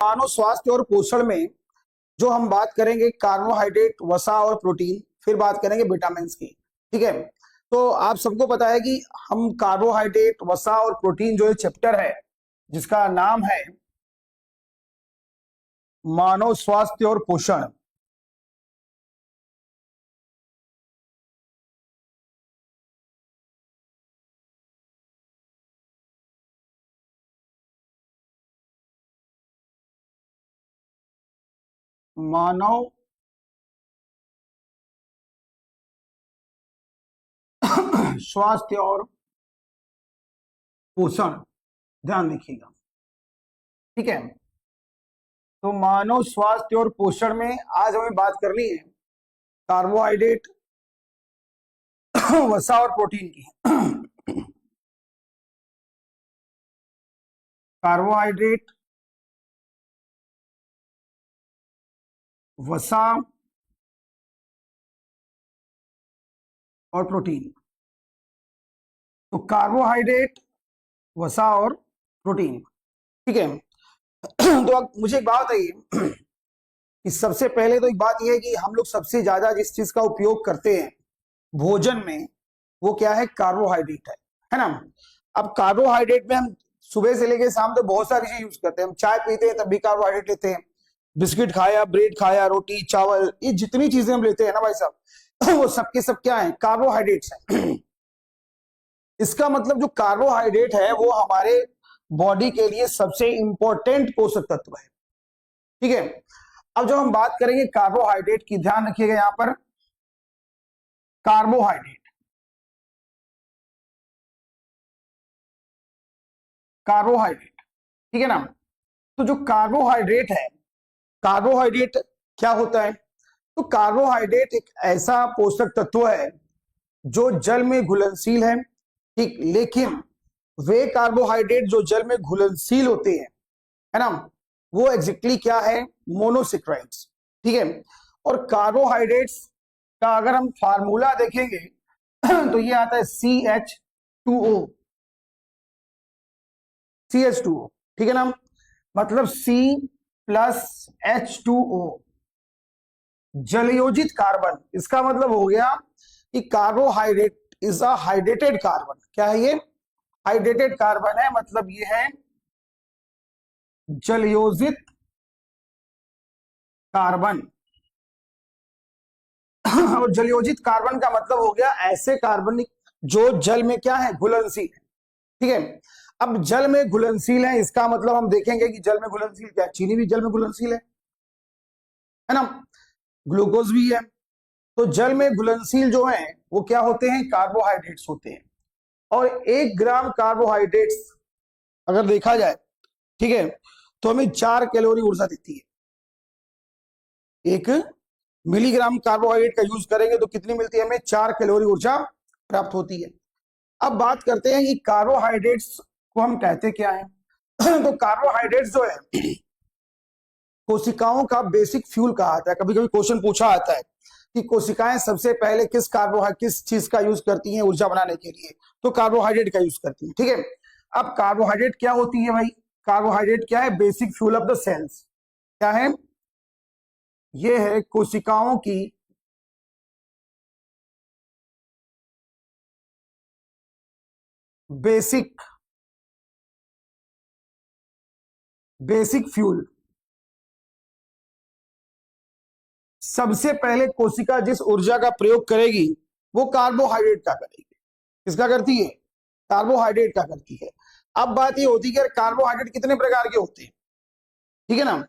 मानव स्वास्थ्य और पोषण में जो हम बात करेंगे कार्बोहाइड्रेट, वसा और प्रोटीन, फिर बात करेंगे विटामिन की। ठीक है, तो आप सबको पता है कि हम कार्बोहाइड्रेट, वसा और प्रोटीन जो ये चैप्टर है जिसका नाम है मानव स्वास्थ्य और पोषण, मानव स्वास्थ्य और पोषण, ध्यान रखिएगा। ठीक है, तो मानव स्वास्थ्य और पोषण में आज हमें बात करनी है कार्बोहाइड्रेट, वसा और प्रोटीन की। कार्बोहाइड्रेट, वसा और प्रोटीन। तो कार्बोहाइड्रेट, वसा और प्रोटीन, ठीक है। तो अब मुझे एक बात बताइए कि सबसे पहले तो एक बात यह है कि हम लोग सबसे ज्यादा जिस चीज का उपयोग करते हैं भोजन में वो क्या है, कार्बोहाइड्रेट है ना। अब कार्बोहाइड्रेट में हम सुबह से लेकर शाम तक बहुत सारी चीज यूज करते हैं। हम चाय पीते हैं तब भी कार्बोहाइड्रेट लेते हैं, बिस्किट खाया, ब्रेड खाया, रोटी, चावल, ये जितनी चीजें हम लेते हैं ना भाई साहब, वो सबके सब क्या है, कार्बोहाइड्रेट्स हैं। इसका मतलब जो कार्बोहाइड्रेट है वो हमारे बॉडी के लिए सबसे इंपॉर्टेंट पोषक तत्व है। ठीक है, अब जब हम बात करेंगे कार्बोहाइड्रेट की, ध्यान रखिएगा यहां पर कार्बोहाइड्रेट, कार्बोहाइड्रेट, ठीक है ना। तो जो कार्बोहाइड्रेट है, कार्बोहाइड्रेट क्या होता है, तो कार्बोहाइड्रेट एक ऐसा पोषक तत्व है जो जल में घुलनशील है। ठीक, लेकिन वे कार्बोहाइड्रेट जो जल में घुलनशील होते हैं, है ना, वो एग्जैक्टली क्या है, मोनोसेक्राइड्स। ठीक है, और कार्बोहाइड्रेट्स का अगर हम फार्मूला देखेंगे तो ये आता है CH2O, CH2O, ठीक है ना, मतलब C+H2O, जलयोजित कार्बन। इसका मतलब हो गया कि carbohydrate is a hydrated carbon. क्या है ये, हाइड्रेटेड कार्बन है, मतलब ये है जलयोजित कार्बन। और जलयोजित कार्बन का मतलब हो गया ऐसे कार्बनिक जो जल में क्या है, घुलनशील है। ठीक है, अब जल में घुलनशील है, इसका मतलब हम देखेंगे कि जल में घुलनशील क्या है, चीनी भी जल में घुलनशील है ना, ग्लूकोज भी है। तो जल में घुलनशील जो है वो क्या होते हैं, कार्बोहाइड्रेट्स होते हैं। और 1 ग्राम कार्बोहाइड्रेट्स अगर देखा जाए, ठीक है, तो हमें 4 कैलोरी ऊर्जा देती है। 1 मिलीग्राम कार्बोहाइड्रेट का यूज करेंगे तो कितनी मिलती है हमें, 4 कैलोरी ऊर्जा प्राप्त होती है। अब बात करते हैं कि कार्बोहाइड्रेट्स को हम कहते क्या है। तो कार्बोहाइड्रेट्स जो है कोशिकाओं का बेसिक फ्यूल कहा जाता है। कभी कभी क्वेश्चन पूछा आता है कि कोशिकाएं सबसे पहले किस चीज का यूज करती हैं ऊर्जा बनाने के लिए, तो कार्बोहाइड्रेट का यूज करती हैं। ठीक है, अब कार्बोहाइड्रेट क्या होती है भाई, कार्बोहाइड्रेट क्या है, basic fuel of the cells. क्या है, ये है कोशिकाओं की बेसिक फ्यूल। सबसे पहले कोशिका जिस ऊर्जा का प्रयोग करेगी वो कार्बोहाइड्रेट का करेगी। किसका करती है, कार्बोहाइड्रेट का करती है। अब बात ये होती है कि कार्बोहाइड्रेट कितने प्रकार के होते हैं, ठीक है ना।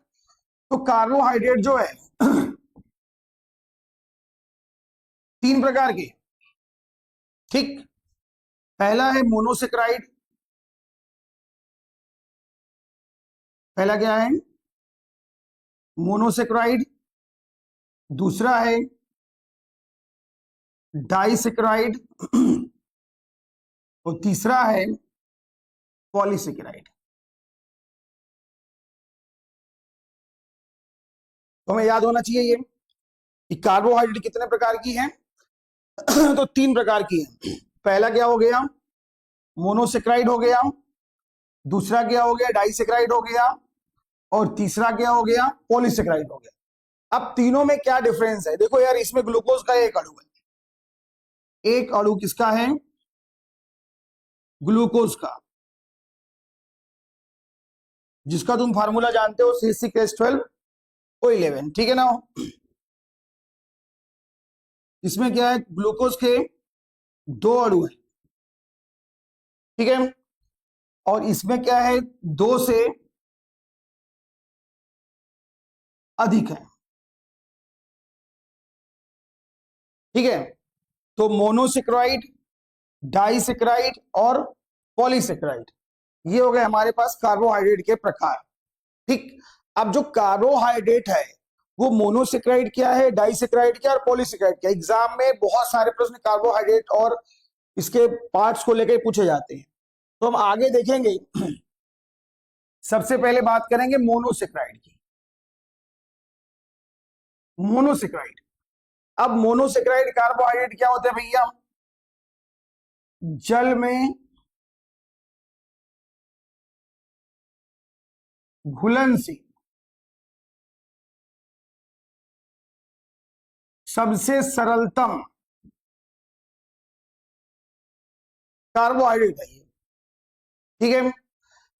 तो कार्बोहाइड्रेट जो है 3 प्रकार के। ठीक, पहला है मोनोसेक्राइड, पहला क्या है, मोनोसेक्राइड। दूसरा है डाइसेक्राइड और तीसरा है पॉलीसेक्राइड। तो हमें याद होना चाहिए ये कि कार्बोहाइड्रेट कितने प्रकार की है। तो 3 प्रकार की है। पहला क्या हो गया, मोनोसेक्राइड हो गया, दूसरा क्या हो गया, डाइसेक्राइड हो गया, और तीसरा क्या हो गया, पॉलीसेकेराइड हो गया। अब तीनों में क्या डिफरेंस है, देखो यार, इसमें ग्लूकोज का एक अणु है, एक अणु किसका है, ग्लूकोज का, जिसका तुम फार्मूला जानते हो C6H12O11, ठीक है ना। इसमें क्या है, ग्लूकोज के दो अणु हैं, ठीक है, और इसमें क्या है, दो से अधिक है, ठीक है। तो मोनोसेक्राइड, डाइसेक्राइड और पॉलीसेक्राइड, ये हो गए हमारे पास कार्बोहाइड्रेट के प्रकार, ठीक। अब जो कार्बोहाइड्रेट है वो मोनोसेक्राइड क्या है, डाइसेक्राइड क्या और पॉलीसेक्राइड क्या। एग्जाम में बहुत सारे प्रश्न कार्बोहाइड्रेट और इसके पार्ट्स को लेकर पूछे जाते हैं, तो हम आगे देखेंगे। सबसे पहले बात करेंगे मोनोसेक्राइड की। मोनोसेक्राइड, अब मोनोसेक्राइड कार्बोहाइड्रेट क्या होते हैं भैया, जल में घुलनशील, सबसे सरलतम कार्बोहाइड्रेट है ये, ठीक है।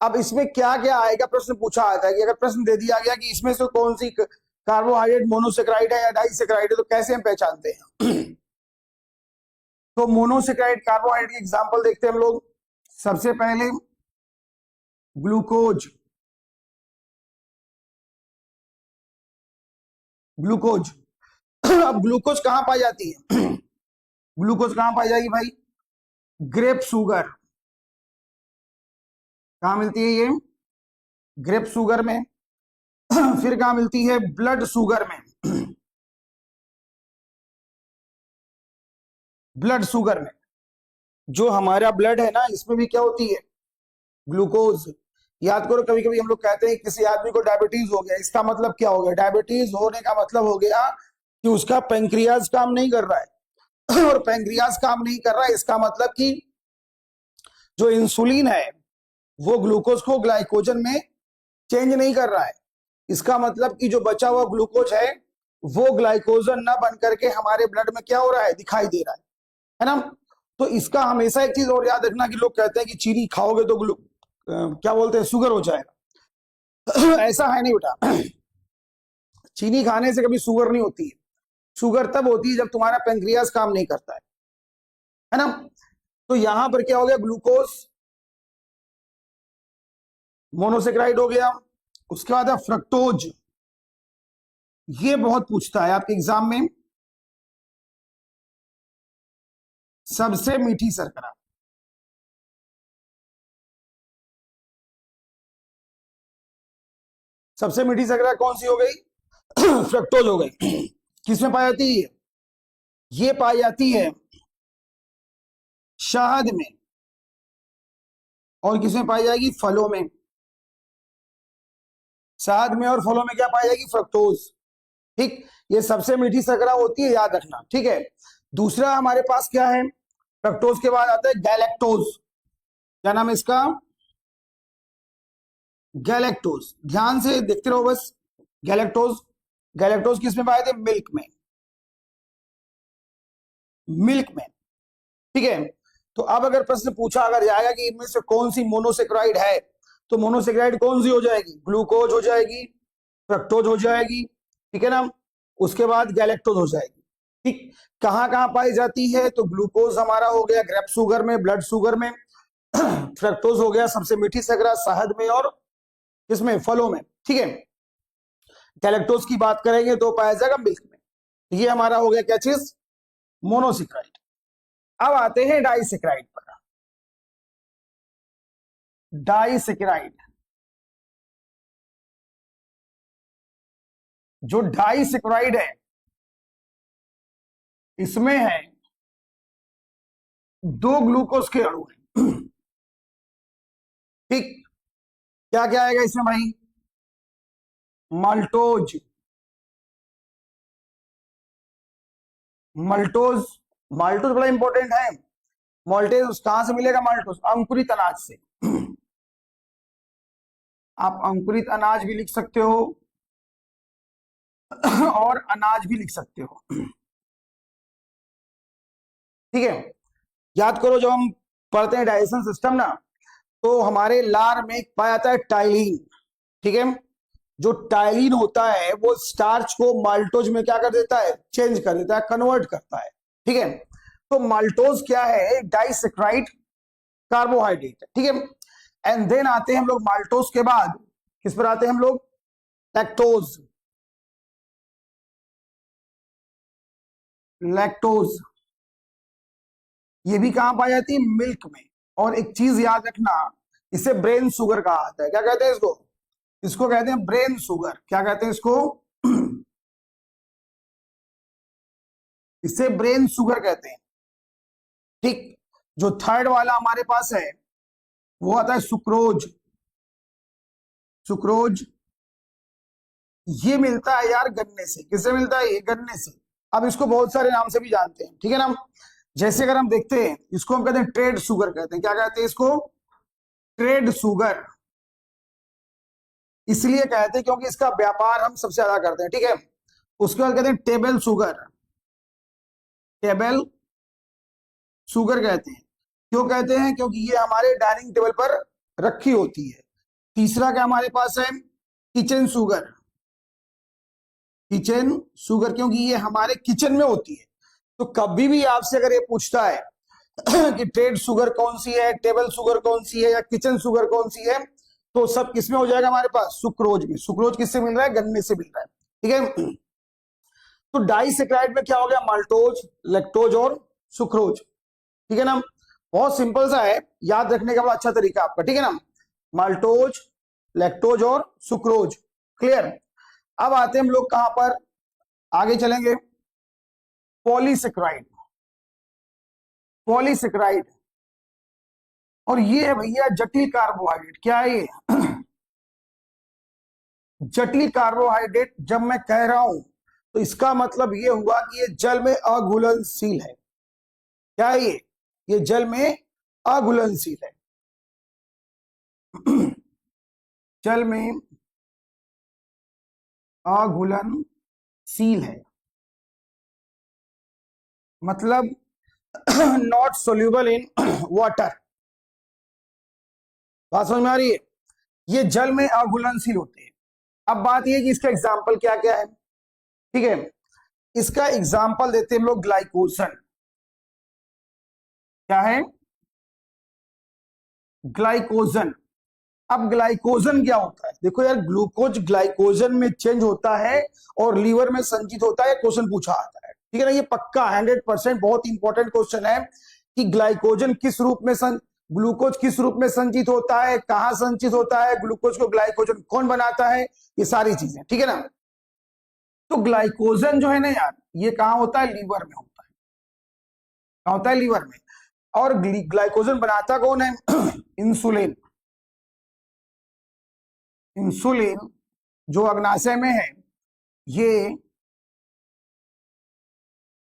अब इसमें क्या क्या आएगा, प्रश्न पूछा आता है कि अगर प्रश्न दे दिया गया कि इसमें से कौन सी कार्बोहाइड्रेट मोनोसेक्राइड है या डाइसेक्राइड है, तो कैसे हम पहचानते हैं। तो मोनोसेक्राइड कार्बोहाइड्रेट की एग्जांपल देखते हैं हम लोग। सबसे पहले ग्लूकोज, ग्लूकोज। अब ग्लूकोज कहां पाई जाती है, ग्लूकोज कहां पाई जाएगी भाई, ग्रेप शुगर, कहां मिलती है ये, ग्रेप शुगर में। फिर कहां मिलती है, ब्लड शुगर में, ब्लड शुगर में। जो हमारा ब्लड है ना, इसमें भी क्या होती है, ग्लूकोज। याद करो, कभी कभी हम लोग कहते हैं किसी आदमी को डायबिटीज हो गया, इसका मतलब क्या हो गया, डायबिटीज होने का मतलब हो गया कि उसका पेंक्रियाज काम नहीं कर रहा है। और पेंक्रियाज काम नहीं कर रहा है, इसका मतलब कि जो इंसुलिन है वो ग्लूकोज को ग्लाइकोजन में चेंज नहीं कर रहा है। इसका मतलब कि जो बचा हुआ ग्लूकोज है वो ग्लाइकोजन ना बन करके हमारे ब्लड में क्या हो रहा है, दिखाई दे रहा है ना। तो इसका हमेशा एक चीज और याद रखना कि लोग कहते हैं कि चीनी खाओगे तो क्या बोलते हैं, शुगर हो जाएगा। ऐसा है नहीं बेटा, चीनी खाने से कभी शुगर नहीं होती है। शुगर तब होती है जब तुम्हारा पेंक्रियाज काम नहीं करता है ना। तो यहां पर क्या हो गया, ग्लूकोज मोनोसेक्राइड हो गया। उसके बाद है फ्रक्टोज, ये बहुत पूछता है आपके एग्जाम में, सबसे मीठी शर्करा। सबसे मीठी शर्करा कौन सी हो गई, फ्रक्टोज हो गई। किसमें पाई जाती है, ये पाई जाती है शहद में, और किसमें पाई जाएगी, फलों में। शहद में और फलों में क्या पाई जाएगी, फ्रक्टोज, ठीक। ये सबसे मीठी शर्करा होती है, याद रखना, ठीक है। दूसरा हमारे पास क्या है, फ्रक्टोज के बाद आता है गैलेक्टोज। क्या नाम है इसका, गैलेक्टोज। ध्यान से देखते रहो बस, गैलेक्टोज। गैलेक्टोज किसमें पाए थे, मिल्क में, मिल्क में, ठीक है। तो अब अगर प्रश्न पूछा अगर जाएगा कि इनमें से कौन सी मोनोसेक्राइड है, तो मोनोसेक्राइड कौन सी हो जाएगी, ग्लूकोज हो जाएगी, फ्रक्टोज हो जाएगी, ठीक है ना। उसके बाद गैलेक्टोज हो जाएगी, ठीक। कहां कहां पाई जाती है, तो ग्लूकोज हमारा हो गया ग्रेप शुगर में, ब्लड शुगर में। फ्रक्टोज हो गया सबसे मीठी शर्करा, शहद में और किसमें, फलों में, ठीक है। गैलेक्टोज की बात करेंगे तो पाया जाएगा मिल्क में। ये हमारा हो गया क्या चीज, मोनोसेक्राइड। अब आते हैं डाइसेक्राइड पर। डाइसेक्राइड, जो डाइसेक्राइड है इसमें है दो ग्लूकोज के अणु हैं, ठीक। क्या क्या आएगा इसमें भाई, माल्टोज, मल्टोज। माल्टोज बड़ा इंपॉर्टेंट है। माल्टेज कहां से मिलेगा, माल्टोज अंकुरित अनाज से। आप अंकुरित अनाज भी लिख सकते हो और अनाज भी लिख सकते हो। ठीक है, याद करो जब हम पढ़ते हैं डाइजेशन सिस्टम ना, तो हमारे लार में पाया जाता है टाइलिन। ठीक है, जो टाइलिन होता है वो स्टार्च को माल्टोज में क्या कर देता है, चेंज कर देता है, कन्वर्ट करता है। ठीक है, तो माल्टोज क्या है, डाइसेक्राइड कार्बोहाइड्रेट। ठीक है, एंड देन आते हैं हम लोग माल्टोज के बाद किस पर आते हैं हम लोग, लैक्टोज। लैक्टोज ये भी कहां पाई जाती है, मिल्क में। और एक चीज याद रखना, इसे ब्रेन शुगर कहा जाता है। क्या कहते हैं इसको, इसको कहते हैं ब्रेन शुगर। क्या कहते हैं इसको इसे ब्रेन शुगर कहते हैं। ठीक, जो थर्ड वाला हमारे पास है वो आता है सुक्रोज। सुक्रोज ये मिलता है यार गन्ने से। किससे मिलता है, ये गन्ने से। अब इसको बहुत सारे नाम से भी जानते हैं। ठीक है ना, जैसे अगर हम देखते हैं इसको हम कहते हैं ट्रेड शुगर कहते हैं। क्या कहते हैं इसको, ट्रेड शुगर। इसलिए कहते हैं क्योंकि इसका व्यापार हम सबसे ज्यादा करते हैं। ठीक है, उसके बाद कहते हैं टेबल शुगर। टेबल शुगर कहते हैं, क्यों कहते हैं, क्योंकि ये हमारे डाइनिंग टेबल पर रखी होती है। तीसरा क्या हमारे पास है, किचन शुगर। किचन शुगर क्योंकि ये हमारे किचन में होती है। तो कभी भी आपसे अगर ये पूछता है कि ट्रेड शुगर कौन सी है, टेबल शुगर कौन सी है, या किचन शुगर कौन सी है, तो सब किसमें हो जाएगा हमारे पास, सुक्रोज में। सुक्रोज किससे मिल रहा है, गन्ने से मिल रहा है। ठीक है, तो डाइसेक्राइड में क्या हो गया, माल्टोज, लैक्टोज और सुक्रोज। ठीक है ना, बहुत सिंपल सा है, याद रखने का बड़ा अच्छा तरीका आपका। ठीक है ना, माल्टोज, लैक्टोज और सुक्रोज। क्लियर। अब आते हैं हम लोग कहां पर, आगे चलेंगे, पॉलीसेक्राइड। पॉलीसेक्राइड, और ये है भैया जटिल कार्बोहाइड्रेट। क्या है ये जटिल कार्बोहाइड्रेट जब मैं कह रहा हूं तो इसका मतलब ये हुआ कि ये जल में अघुलनशील है। क्या है ये जल में अघुलनशील है। जल में अघुलनशील है मतलब नॉट सोल्यूबल इन वाटर। बात समझ में आ रही है, ये जल में अघुलनशील होते हैं। अब बात ये कि इसका एग्जाम्पल क्या क्या है। ठीक है, इसका एग्जाम्पल देते हैं हम लोग ग्लाइकोजन। क्या है, ग्लाइकोजन। अब ग्लाइकोजन क्या होता है, देखो यार, ग्लूकोज ग्लाइकोजन में चेंज होता है और लीवर में संचित होता है। क्वेश्चन पूछा आता है, ठीक है ना, ये पक्का 100% बहुत इंपॉर्टेंट क्वेश्चन है कि ग्लाइकोजन किस रूप में ग्लूकोज किस रूप में संचित होता है, कहां संचित होता है, ग्लूकोज को ग्लाइकोजन कौन बनाता है, ये सारी चीजें। ठीक है ना, तो ग्लाइकोजन जो है ना यार, ये कहां होता है, लीवर में होता है। कहां होता है, लीवर में। और ग्लाइकोजन बनाता कौन है इंसुलिन। इंसुलिन जो अग्नाशय में है, ये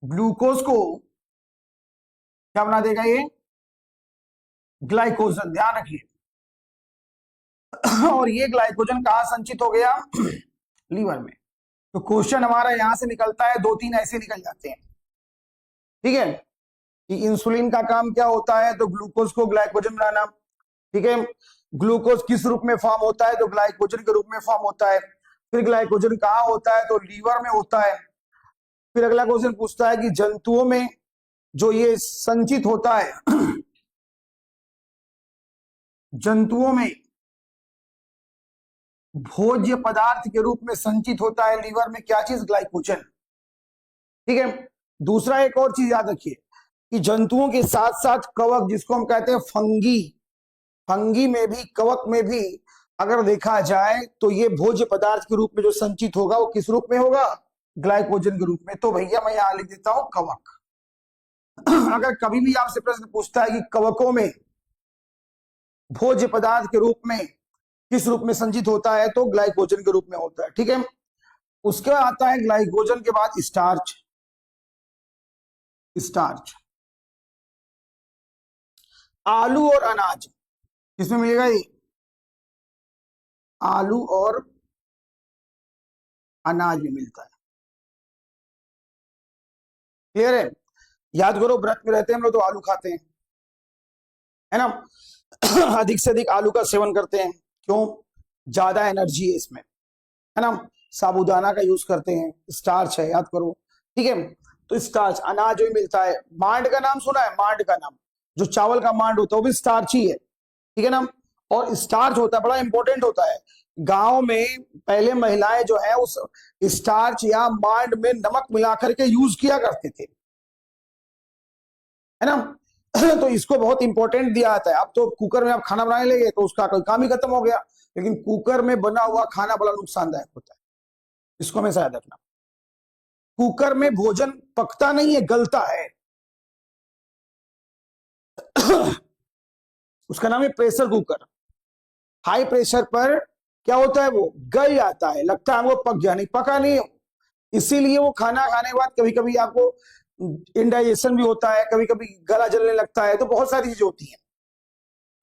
ग्लूकोज को क्या बना देगा, ये ग्लाइकोजन, ध्यान रखिए। और ये ग्लाइकोजन कहां संचित हो गया लीवर में। तो क्वेश्चन हमारा यहां से निकलता है, दो तीन ऐसे निकल जाते हैं। ठीक है, कि इंसुलिन का काम क्या होता है, तो ग्लूकोज को ग्लाइकोजन बनाना। ठीक है, ग्लूकोज किस रूप में फॉर्म होता है, तो ग्लाइकोजन के रूप में फॉर्म होता है। फिर ग्लाइकोजन कहां होता है, तो लीवर में होता है। फिर अगला क्वेश्चन पूछता है कि जंतुओं में जो ये संचित होता है जंतुओं में भोज्य पदार्थ के रूप में संचित होता है लीवर में, क्या चीज, ग्लाइकोजन। ठीक है, दूसरा एक और चीज याद रखिए कि जंतुओं के साथ साथ कवक, जिसको हम कहते हैं फंगी, फंगी में भी, कवक में भी अगर देखा जाए तो ये भोज्य पदार्थ के रूप में जो संचित होगा वो किस रूप में होगा, ग्लाइकोजन के रूप में। तो भैया मैं यहां लिख देता हूं कवक। अगर कभी भी आपसे प्रश्न पूछता है कि कवकों में भोज्य पदार्थ के रूप में किस रूप में संचित होता है, तो ग्लाइकोजन के रूप में होता है। ठीक है, उसके बाद आता है ग्लाइकोजन के बाद स्टार्च। स्टार्च, आलू और अनाज किसमें मिलेगा, ये आलू और अनाज में मिलता है। क्लियर है? याद करो, व्रत में रहते हैं हम लोग तो आलू खाते हैं, है ना। अधिक से अधिक आलू का सेवन करते हैं, क्यों? ज्यादा एनर्जी है इसमें, है ना। साबूदाना का यूज करते हैं, स्टार्च है, याद करो, ठीक है। तो स्टार्च अनाज भी मिलता है। मांड का नाम सुना है? मांड का नाम, जो चावल का मांड होता है वो भी स्टार्च ही है, ठीक है ना। और स्टार्च होता है, बड़ा इंपॉर्टेंट होता है। गांव में पहले महिलाएं जो है उस स्टार्च या मांड में नमक मिलाकर के यूज किया करते थे, है ना। तो इसको बहुत इंपॉर्टेंट दिया जाता है। अब तो कुकर में आप खाना बनाने लगे तो उसका कोई काम ही खत्म हो गया, लेकिन कुकर में बना हुआ खाना बड़ा नुकसानदायक होता है, इसको हमेशा याद रखना। कुकर में भोजन पकता नहीं है, गलता है। उसका नाम है प्रेशर कुकर। हाई प्रेशर पर क्या होता है, वो गल जाता है, लगता है हमको पक गया, नहीं पका नहीं। इसीलिए वो खाना खाने के बाद कभी कभी आपको इंडाइजेशन भी होता है, कभी कभी गला जलने लगता है, तो बहुत सारी चीजें होती हैं।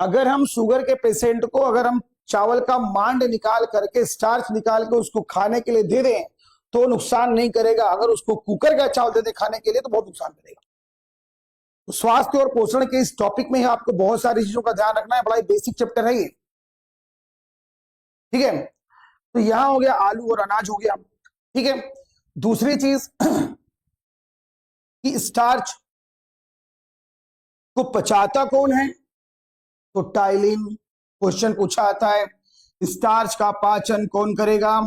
अगर हम शुगर के पेशेंट को अगर हम चावल का मांड निकाल करके, स्टार्च निकाल के उसको खाने के लिए दे दें तो नुकसान नहीं करेगा। अगर उसको कुकर का चावल दे दें खाने के लिए तो बहुत नुकसान करेगा। तो स्वास्थ्य और पोषण के इस टॉपिक में आपको बहुत सारी चीजों का ध्यान रखना है, बड़ा बेसिक चैप्टर है ये, ठीक है। तो यहां हो गया आलू और अनाज हो गया, ठीक है। दूसरी चीज कि स्टार्च को पचाता कौन है, तो टाइलिन। क्वेश्चन पूछा आता है स्टार्च का पाचन कौन करेगा,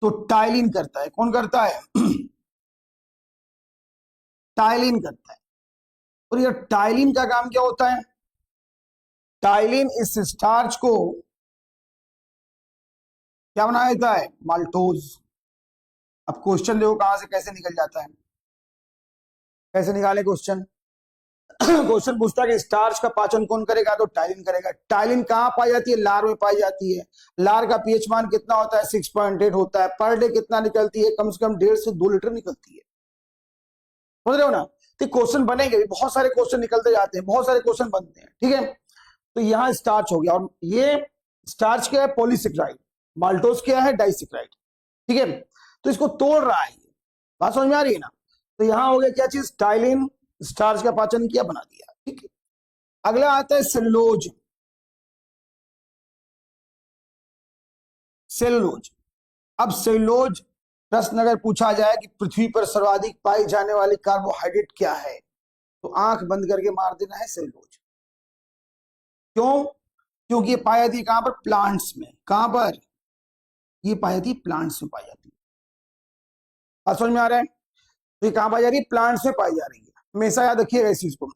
तो टाइलिन करता है। कौन करता है? टाइलिन करता है। और ये टाइलिन का काम क्या होता है? टाइलिन इस स्टार्च को क्या बना देता है? माल्टोज। अब क्वेश्चन देखो कहां से कैसे निकल जाता है, कैसे निकाले क्वेश्चन। क्वेश्चन पूछता है कि स्टार्च का पाचन कौन करेगा, तो टाइलिन करेगा। टाइलिन कहां पाई जाती है? लार में पाई जाती है। लार का पीएच मान कितना होता है? 6.8 होता है। पर डे कितना निकलती है? कम से कम 1.5 से 2 लीटर निकलती है। समझ रहे हो ना। तो क्वेश्चन बनेंगे, बहुत सारे क्वेश्चन निकलते जाते हैं, बहुत सारे क्वेश्चन बनते हैं, ठीक है। तो यहां स्टार्च हो गया, और ये स्टार्च क्या है? पॉलीसेक्राइड। माल्टोज क्या है? डाइसेक्राइड, ठीक है। तो इसको तोड़ रहा है, बात समझ में आ रही है ना। तो यहां हो गया क्या चीज? टाइलिन। स्टार्च का पाचन किया, बना दिया, ठीक है। अगला आता है सेलुलोज। सेलुलोज। अब सेलुलोज प्रश्न अगर पूछा जाए कि पृथ्वी पर सर्वाधिक पाई जाने वाली कार्बोहाइड्रेट क्या है, तो आंख बंद करके मार देना है सेलुलोज। क्यों? क्योंकि ये पाई जाती है कहां पर? प्लांट्स में। कहां पर? ये पाई जाती है प्लांट्स में पाई जाती है। बात समझ में आ रहा है? तो ये कहां पाई जा रही है? प्लांट्स में पाई जा रही है। हमेशा याद रखिएगा इस चीज को।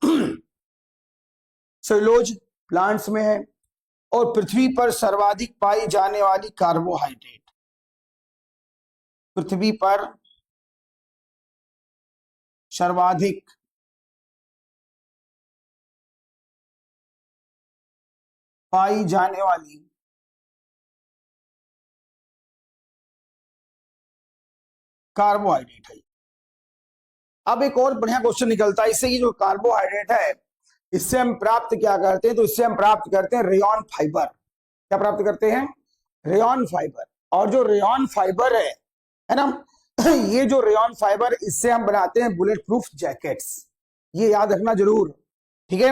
सेलुलोज प्लांट्स में है, और पृथ्वी पर सर्वाधिक पाई जाने वाली कार्बोहाइड्रेट, पृथ्वी पर सर्वाधिक पाई जाने वाली कार्बोहाइड्रेट है। अब एक और बढ़िया क्वेश्चन निकलता है इससे, ये जो कार्बोहाइड्रेट है इससे हम प्राप्त क्या करते हैं, तो इससे हम प्राप्त करते हैं रेयॉन फाइबर। क्या प्राप्त करते हैं? Rayon fibre. और जो रेयॉन फाइबर है ना, ये जो रेयॉन फाइबर, इससे हम बनाते हैं बुलेट प्रूफ जैकेट्स। ये याद रखना जरूर, ठीक है।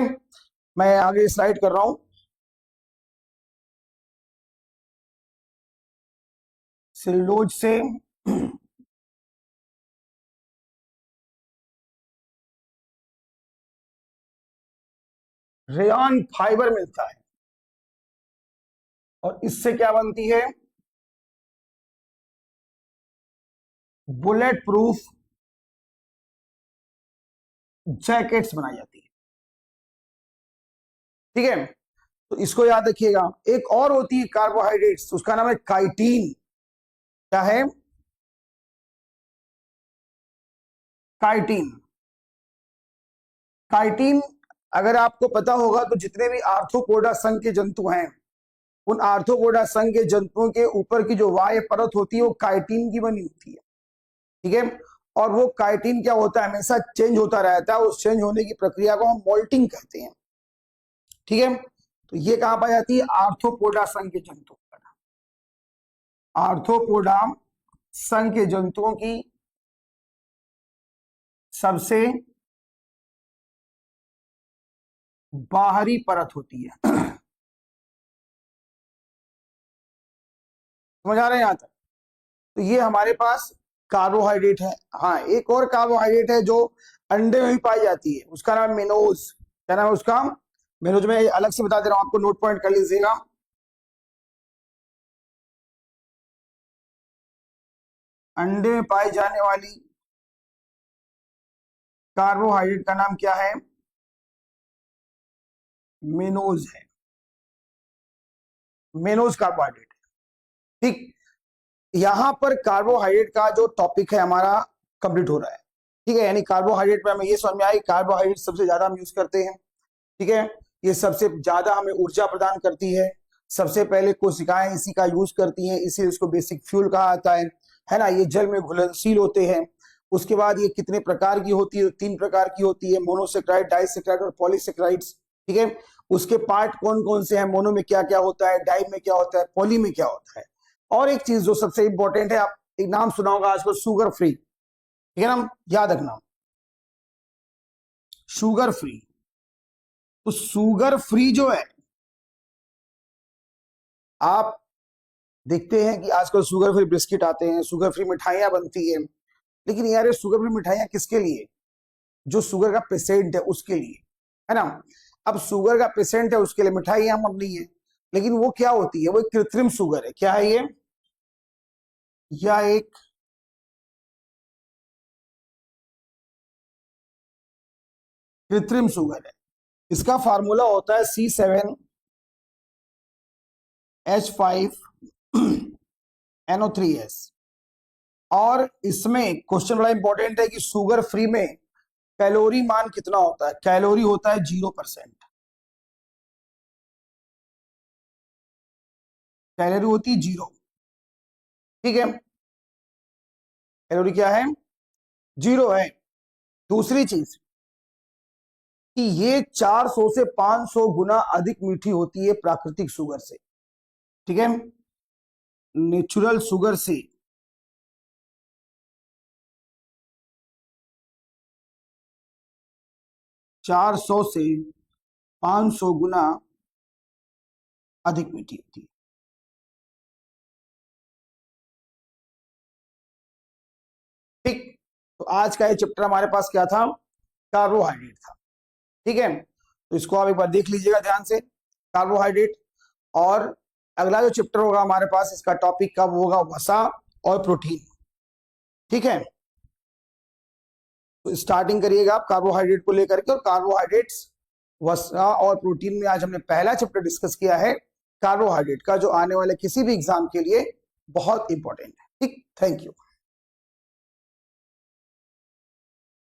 मैं आगे स्लाइड कर रहा हूं। सेलुलोज से रेयॉन फाइबर मिलता है, और इससे क्या बनती है? बुलेट प्रूफ जैकेट्स बनाई जाती है, ठीक है। तो इसको याद रखिएगा। एक और होती है कार्बोहाइड्रेट्स, उसका नाम है काइटिन। क्या है? काइटिन। काइटिन अगर आपको पता होगा तो जितने भी आर्थ्रोपोडा संघ के जंतु हैं, उन आर्थ्रोपोडा संघ के जंतुओं के ऊपर की जो वाय परत होती है वो काइटिन की बनी होती है, ठीक है। और वो काइटिन क्या होता है? हमेशा चेंज होता रहता है। उस चेंज होने की प्रक्रिया को हम मोल्टिंग कहते हैं, ठीक है। तो ये कहां पाई जाती है? आर्थ्रोपोडा संघ के जंतु पर। आर्थ्रोपोडा संघ के जंतुओं की सबसे बाहरी परत होती है। समझ आ रहे हैं यहां तक? तो ये हमारे पास कार्बोहाइड्रेट है। हाँ, एक और कार्बोहाइड्रेट है जो अंडे में भी पाई जाती है, उसका नाम है मेनोज। क्या नाम है उसका? मेनोज। में अलग से बता दे रहा हूं आपको, नोट पॉइंट कर लीजिएगा। अंडे में पाई जाने वाली कार्बोहाइड्रेट का नाम क्या है? मेनोज है। Mannose carbohydrate. ठीक, यहां पर कार्बोहाइड्रेट का जो टॉपिक है हमारा कंप्लीट हो रहा है। ठीक है, यानी कार्बोहाइड्रेट में हमें ये समझ में आई, कार्बोहाइड्रेट सबसे ज्यादा हम यूज करते हैं। ठीक है, ये सबसे ज्यादा हमें ऊर्जा प्रदान करती है। सबसे पहले कोशिकाएं इसी का यूज करती हैं, इसीलिए इसको बेसिक फ्यूल कहा जाता है ना। ये जल में घुलनशील होते हैं। उसके बाद ये कितने प्रकार की होती है? 3 प्रकार की होती है, मोनोसेक्राइड, डाइसेक्राइड और पॉलीसेक्राइड्स। ठीक है, उसके पार्ट कौन कौन से हैं? मोनो में क्या क्या होता है, डाई में क्या होता है, पॉली में क्या होता है। और एक चीज जो सबसे इंपॉर्टेंट है, आप एक नाम सुना होगा आजकल, शुगर फ्री। ठीक है ना, याद रखना, शुगर फ्री। तो शुगर फ्री जो है, आप देखते हैं कि आजकल शुगर फ्री बिस्किट आते हैं, शुगर फ्री मिठाइयां बनती है। लेकिन यार, ये शुगर फ्री मिठाइयां किसके लिए? जो शुगर का पेशेंट है उसके लिए, है ना। अब शुगर का पेशेंट है उसके लिए मिठाइयां बन रही है, लेकिन वो क्या होती है? वो एक कृत्रिम शुगर है। क्या है ये? या एक कृत्रिम शुगर है। इसका फार्मूला होता है C7H5NO3S। और इसमें क्वेश्चन बड़ा इंपॉर्टेंट है कि शुगर फ्री में कैलोरी मान कितना होता है? कैलोरी होता है 0%। कैलोरी होती है 0। ठीक है, कैलोरी क्या है? 0 है। दूसरी चीज कि ये 400 से 500 गुना अधिक मीठी होती है प्राकृतिक शुगर से। ठीक है, नेचुरल शुगर से 400 से 500 गुना अधिक मीठी होती है। ठीक, तो आज का ये चैप्टर हमारे पास क्या था? कार्बोहाइड्रेट था। ठीक है, तो इसको आप एक बार देख लीजिएगा ध्यान से, कार्बोहाइड्रेट। और अगला जो चैप्टर होगा हमारे पास, इसका टॉपिक कब होगा? वसा और प्रोटीन। ठीक है, तो स्टार्टिंग करिएगा आप कार्बोहाइड्रेट को लेकर के। और कार्बोहाइड्रेट्स, वसा और प्रोटीन में आज हमने पहला चैप्टर डिस्कस किया है कार्बोहाइड्रेट का, जो आने वाले किसी भी एग्जाम के लिए बहुत इंपॉर्टेंट है। ठीक, थैंक यू।